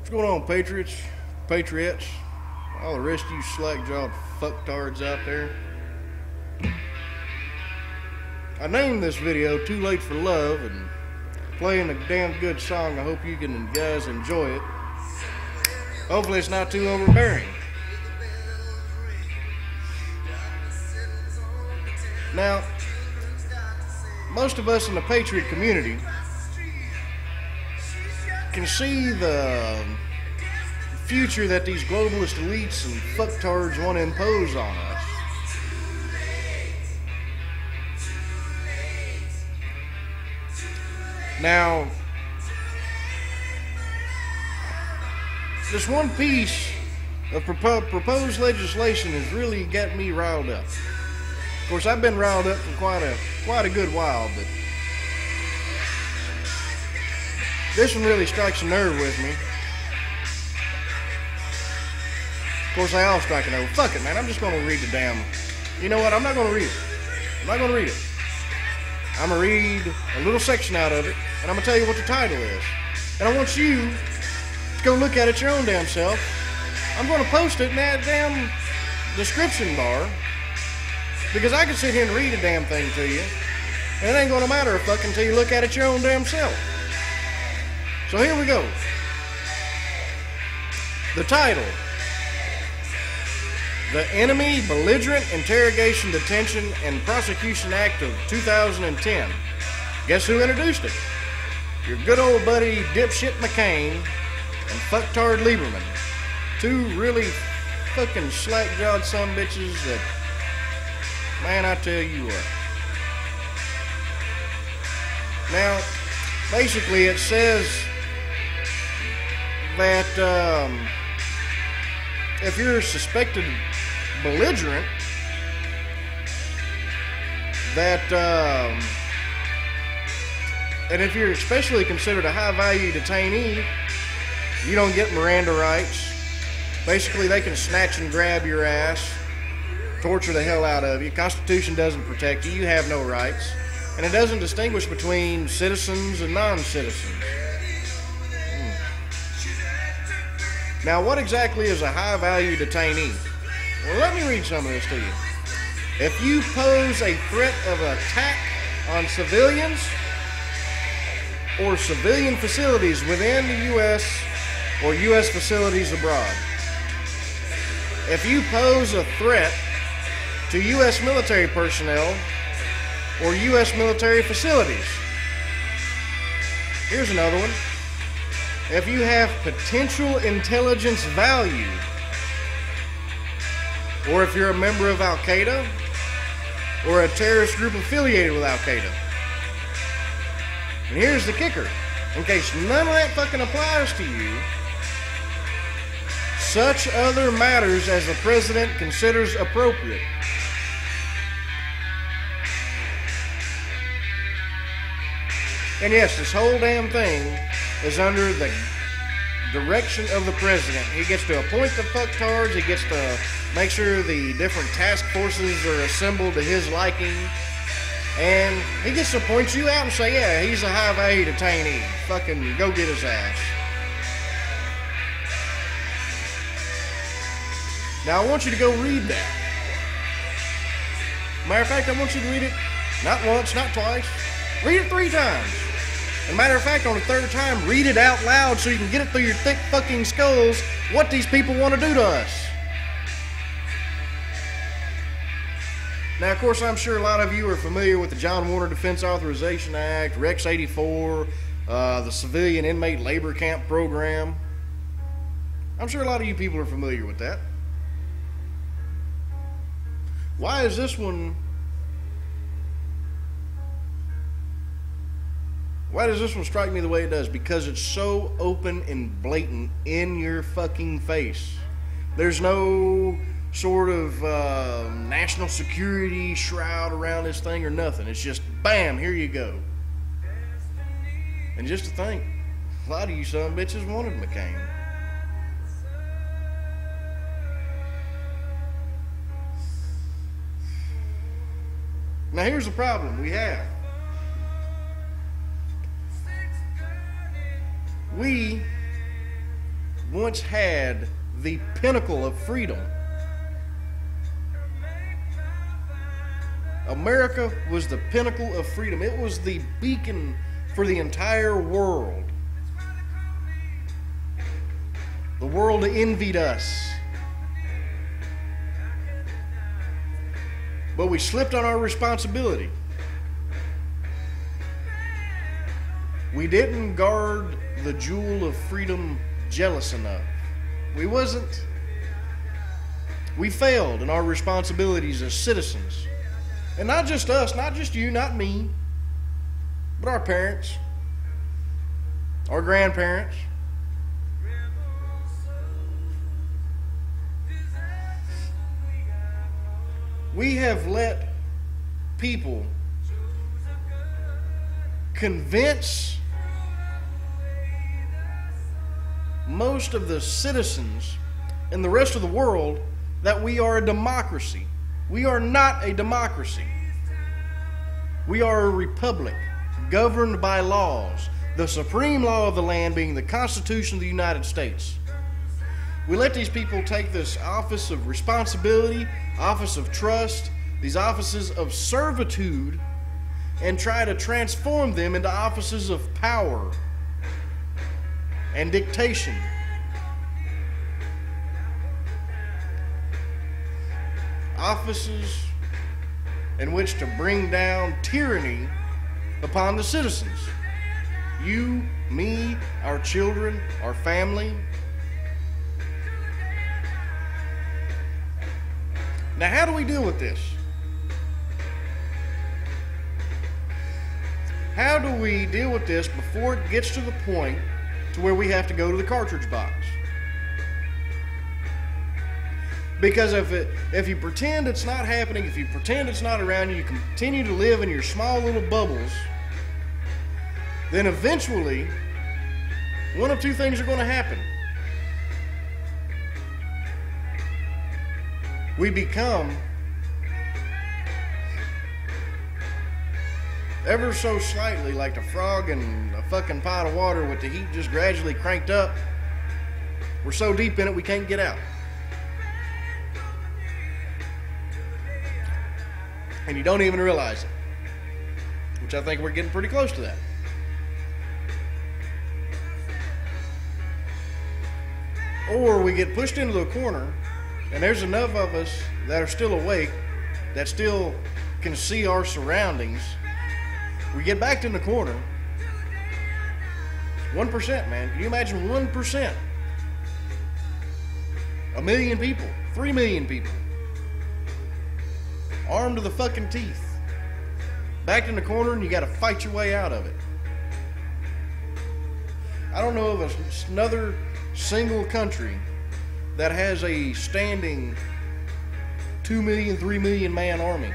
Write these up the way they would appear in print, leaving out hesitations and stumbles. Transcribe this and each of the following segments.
What's going on, Patriots, all the rest of you slack-jawed fucktards out there? I named this video Too Late for Love and playing a damn good song. I hope you guys enjoy it. Hopefully it's not too overbearing. Now, most of us in the Patriot community can see the future that these globalist elites and fucktards want to impose on us. Now, this one piece of proposed legislation has really got me riled up. Of course, I've been riled up for quite a good while, but this one really strikes a nerve with me. Of course, they all strike a nerve. Fuck it, man. I'm just going to read the damn... You know what? I'm not going to read it. I'm not going to read it. I'm going to read a little section out of it, and I'm going to tell you what the title is. And I want you to go look at it your own damn self. I'm going to post it in that damn description bar, because I can sit here and read a damn thing to you, and it ain't going to matter a fuck until you look at it your own damn self. So here we go. The title: The Enemy Belligerent Interrogation, Detention, and Prosecution Act of 2010. Guess who introduced it? Your good old buddy dipshit McCain and fucktard Lieberman. Two really fucking slack-jawed sumbitches that, man, I tell you what. Now, basically it says that if you're suspected belligerent, that and if you're especially considered a high-value detainee, you don't get Miranda rights. Basically, they can snatch and grab your ass, torture the hell out of you. Constitution doesn't protect you. You have no rights. And it doesn't distinguish between citizens and non-citizens. Now, what exactly is a high-value detainee? Well, let me read some of this to you. If you pose a threat of attack on civilians or civilian facilities within the U.S. or U.S. facilities abroad. If you pose a threat to U.S. military personnel or U.S. military facilities. Here's another one. If you have potential intelligence value, or if you're a member of Al-Qaeda or a terrorist group affiliated with Al-Qaeda. And here's the kicker. In case none of that fucking applies to you, such other matters as the president considers appropriate. And yes, this whole damn thing is under the direction of the president. He gets to appoint the fucktards. He gets to make sure the different task forces are assembled to his liking. And he gets to point you out and say, yeah, he's a high-value detainee. Fucking go get his ass. Now, I want you to go read that. Matter of fact, I want you to read it not once, not twice. Read it 3 times. As a matter of fact, on the 3rd time, read it out loud so you can get it through your thick fucking skulls what these people want to do to us. Now, of course, I'm sure a lot of you are familiar with the John Warner Defense Authorization Act, Rex 84, the Civilian Inmate Labor Camp Program. I'm sure a lot of you people are familiar with that. Why is this one... Why does this one strike me the way it does? Because it's so open and blatant in your fucking face. There's no sort of national security shroud around this thing or nothing. It's just, bam, here you go. And just to think, a lot of you son of bitches wanted McCain. Now here's the problem we have. We once had the pinnacle of freedom. America was the pinnacle of freedom. It was the beacon for the entire world. The world envied us. But we slipped on our responsibility. We didn't guard the jewel of freedom jealous enough. We failed in our responsibilities as citizens. And not just us, not just you, not me, but our parents, our grandparents. We have let people convince most of the citizens in the rest of the world that we are a democracy. We are not a democracy. We are a republic governed by laws, the supreme law of the land being the Constitution of the United States. We let these people take this office of responsibility, office of trust, these offices of servitude, and try to transform them into offices of power and dictation. Offices in which to bring down tyranny upon the citizens. You, me, our children, our family. Now, how do we deal with this? How do we deal with this before it gets to the point to where we have to go to the cartridge box? Because if you pretend it's not happening, if you pretend it's not around you, you continue to live in your small little bubbles, then eventually one of two things are going to happen. We become ever so slightly like the frog in a fucking pot of water with the heat just gradually cranked up. We're so deep in it we can't get out. And you don't even realize it. Which I think we're getting pretty close to that. Or we get pushed into the corner, and there's enough of us that are still awake, that still can see our surroundings. We get backed in the corner. 1%, man. Can you imagine 1%? 1 million people. 3 million people. Armed to the fucking teeth. Backed in the corner, and you got to fight your way out of it. I don't know of another single country that has a standing 2 million, 3 million man army.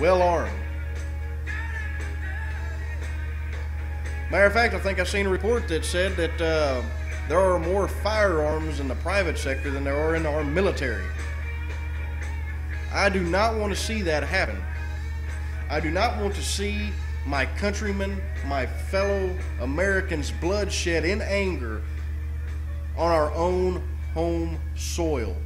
Well armed. Matter of fact, I think I've seen a report that said that there are more firearms in the private sector than there are in our military. I do not want to see that happen. I do not want to see my countrymen, my fellow Americans, bloodshed in anger on our own home soil.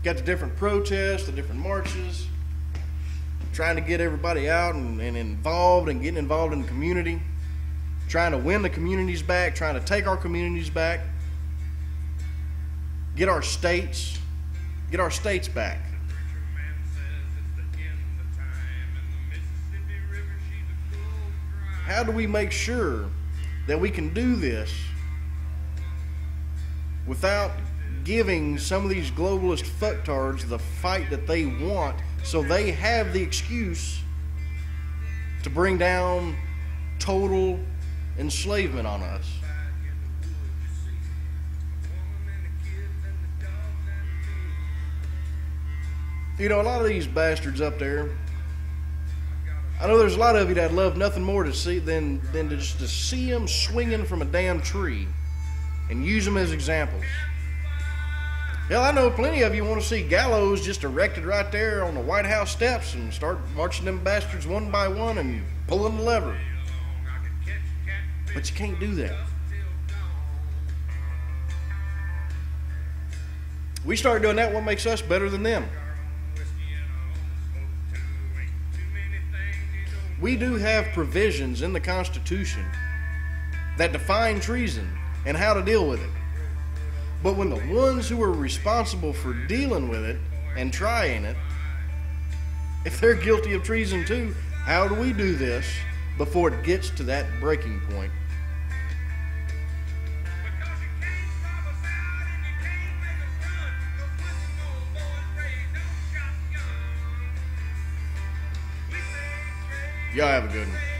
Got the different protests, the different marches, trying to get everybody out and involved and getting involved in the community, trying to win the communities back, trying to take our communities back, get our states back. How do we make sure that we can do this without giving some of these globalist fucktards the fight that they want, so they have the excuse to bring down total enslavement on us? You know, a lot of these bastards up there, I know there's a lot of you that love nothing more to see than just to see them swinging from a damn tree and use them as examples. Hell, I know plenty of you want to see gallows just erected right there on the White House steps and start marching them bastards one by one and pulling the lever. But you can't do that. We start doing that, what makes us better than them? We do have provisions in the Constitution that define treason and how to deal with it. But when the ones who are responsible for dealing with it and trying it, if they're guilty of treason too, how do we do this before it gets to that breaking point? Y'all have a good one.